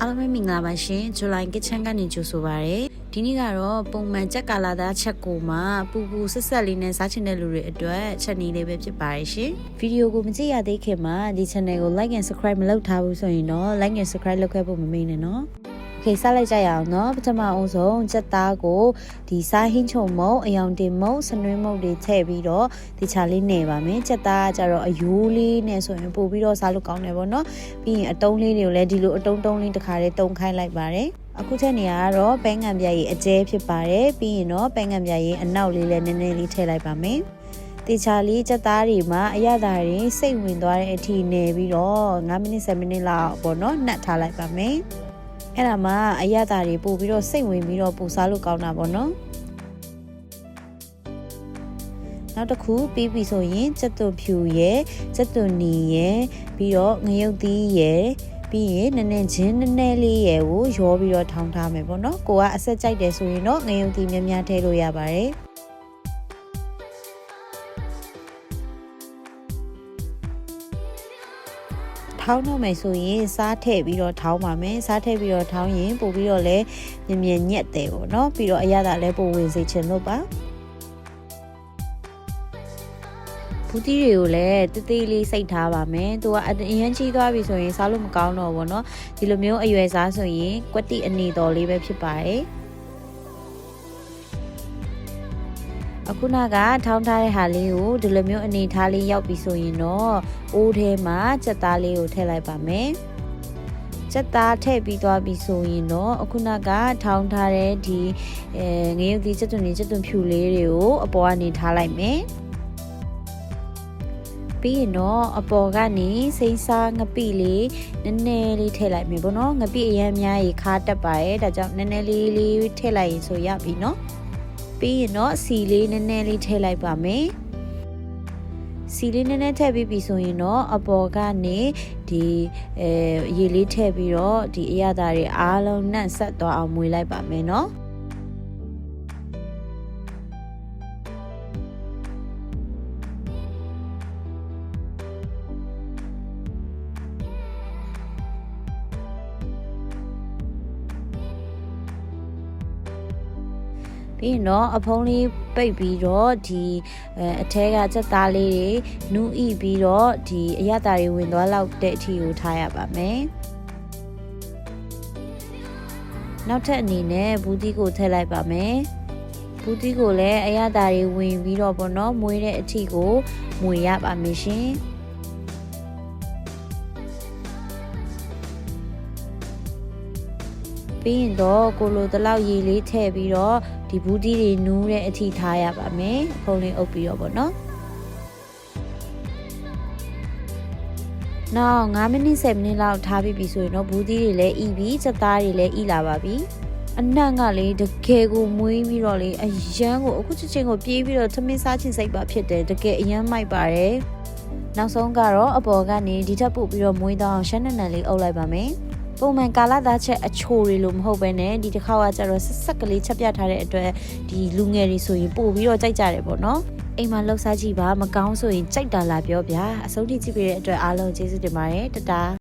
အားလုံးပဲမင်္ဂလာပါရှင်ဇူလိုင်ကချန်ကနေကြိုဆိုပါရစေဒီနေ့ကတော့ပုံမှန်ချက်ကာလာသားချက်ကိုမှပူပူဆက်ဆက်လေးနဲ့စားချင်တဲ့လူတွေအတွက်ချက်နည်းလေးပဲဖြစ်ပါရဲ့ရှင်ဗီဒီယိုကိုမကြည့်ရသေးခင်မှာဒီ channel ကို like and subscribe မလုပ်ထားဘူးဆိုရင်တော့ like and subscribe လုပ်ခဲ့ဖို့မမေ့နဲ့နော်โอเคစားလိုက်ကြရအောင်เนาะပထမအောင်ဆုံးချက်သားကိုဒီစားဟင်းချုံမုံအယောင်တင်မုံစနွင်းမုံတွေထည့်ပြီးတော့ဒီချာလေးနေပါမယ်ချက်သားကကြတော့အယိုးလေးနဲ့ဆိုရင်ပို့ပြီးတော့စားလို့ကောင်းတယ်ပေါ့เนาะပြီးရင်အတုံးလေးတွေကိုလည်းဒီလိုအတုံးတုံးလေးတစ်ခါလေးတုံးခိုင်းလိုက်ပါတယ်အခုထည့်နေရတော့ပဲငံပြားကြီးအကျဲဖြစ်ပါတယ်ပြီးရင်တော့ပဲငံပြားကြီးအနောက်လေးလည်းနည်းနည်းလေးထည့်လိုက်ပါမယ်တေချာလေးချက်သားတွေမှာအရသာတွေစိတ်ဝင်သွားတဲ့အထိနေပြီးတော့9မိနစ်10မိနစ်လောက်ပေါ့เนาะနှက်ထားလိုက်ပါမယ်အဲ့ဒါမှအရသာတွေပို့ပြီးတော့စိတ်ဝင်ပြီးတော့ပူစားလို့ကောင်းတာပေါ့နော်နောက်တစ်ခုပြီးပြီဆိုရင်ချက်သွန်ဖြူရယ်ချက်သွန်နီရယ်ပြီးတော့ငရုတ်သီးရယ်ပြီးရင်နည်းနည်းချင်းနည်းနည်းလေးရယ်ကိုရောပြီးတော့ထောင်းထားမယ်ပေါ့နော်ကိုကအဆက်ကြိုက်တယ်ဆိုရင်တော့ငရုတ်သီးများများထည့်လို့ရပါတယ်ထောင်းတော့မယ်ဆိုရင်စားထည့်ပြီးတော့ထောင်းပါမယ်စားထည့်ပြီးတော့ထောင်းရင်ပို့ပြီးတော့လည်းမြင်ညက်တယ်ပေါ့နော်ပြီးတော့အရသာလည်းပို့ဝင်စေချင်လို့ပါဘူးတီးတွေကိုလည်းတေးသေးလေးစိတ်ထားပါမယ်သူကအရင်ကြီးသွားပြီဆိုရင်စားလို့မကောင်းတော့ဘူးเนาะဒီလိုမျိုးအရွယ်စားဆိုရင်ကွက်တိအနေတော်လေးပဲဖြစ်ပါတယ်အခုနကထောင်းထားတဲ့ဟာလေးကိုဒီလိုမျိုးအနေထားလေးရောက်ပြီဆိုရင်တော့အိုးထဲမှာချက်သားလေးကိုထည့်လိုက်ပါမယ်ချက်သားထည့်ပြီးသွားပြီဆိုရင်တော့အခုနကထောင်းထားတဲ့ဒီငရုတ်သီးချက်သွန်ဖြူလေးတွေကိုအပေါ်ကနေထားလိုက်မယ်ပြီးရင်တော့အပေါ်ကနေစိမ်းစားငပိလေးနည်းနည်းလေးထည့်လိုက်မယ်ပေါ့နော်ငပိအရင်အများကြီးခါတက်ပါရဲ့ဒါကြောင့်နည်းနည်းလေးထည့်လိုက်ရင်ဆိုရပြီနော်ပြီးရင်တော့စီလေးနည်းနည်းလေးထည့်လိုက်ပါမယ်စီလေးနည်းနည်းထည့်ပြီးပြီဆိုရင်တော့အပေါ်ကနေဒီရေလေးထည့်ပြီးတော့ဒီအရသာတွေအားလုံးနှံ့ဆက်သွားအောင်မွေလိုက်ပါမယ်နော်ပြီးရင်တော့အဖုံးလေးပိတ်ပြီးတော့ဒီအထဲကချက်သားလေးတွေနူးဣပြီးတော့ဒီအရသာတွေဝင်သွားလောက်တဲ့အထိကိုထားရပါမယ်နောက်ထပ်အနေနဲ့ဘူးတီးကိုထည့်လိုက်ပါမယ်ဘူးတီးကိုလည်းအရသာတွေဝင်ပြီးတော့ပေါ့နော်မွေးတဲ့အထိကိုမွေရပါမယ်ရှင်ပြီးရင်တော့ကိုလိုတလောက်ရေလေးထည့်ပြီးတော့ဒီဘူးတီးတွေနူးတဲ့အထိထားရပါမယ်အဖုံးလေးအုပ်ပြီးတော့ပေါ့နော်နောက်9မိနစ်10မိနစ်လောက်ထားပြီးပြီဆိုရင်တော့ဘူးတီးတွေလည်းဤပြီးချက်သားတွေလည်းဤလာပါပြီအနံ့ကလေတကယ်ကိုမွေးပြီးတော့လေအရန်ကိုအခုချက်ချင်းကိုပြေးပြီးတော့သမင်းစားချင်စိတ်ပါဖြစ်တယ်တကယ်အရန်မိုက်ပါတယ်နောက်ဆုံးကတော့အပေါ်ကနေဒီထပ်ပို့ပြီးတော့မွေးတော့ရှမ်းနံနံလေးအုပ်လိုက်ပါမယ်ပုံမှန်ကာလာသားချက်အချိုတွေလို့မဟုတ်ပဲねဒီတစ်ခါကကျတော့ဆက်ဆက်ကလေးချက်ပြထားတဲ့အတွက်ဒီလူငယ်တွေဆိုရင်ပို့ပြီးတော့ကြိုက်ကြတယ်ပေါ့နော်အိမ်မှာလှုပ်ရှားကြည့်ပါမကောင်းဆိုရင်ကြိုက်တာလာပြောဗျာအဆုံးထိကြည့်ပေးတဲ့အတွက်အားလုံးကျေးဇူးတင်ပါတယ်တတာ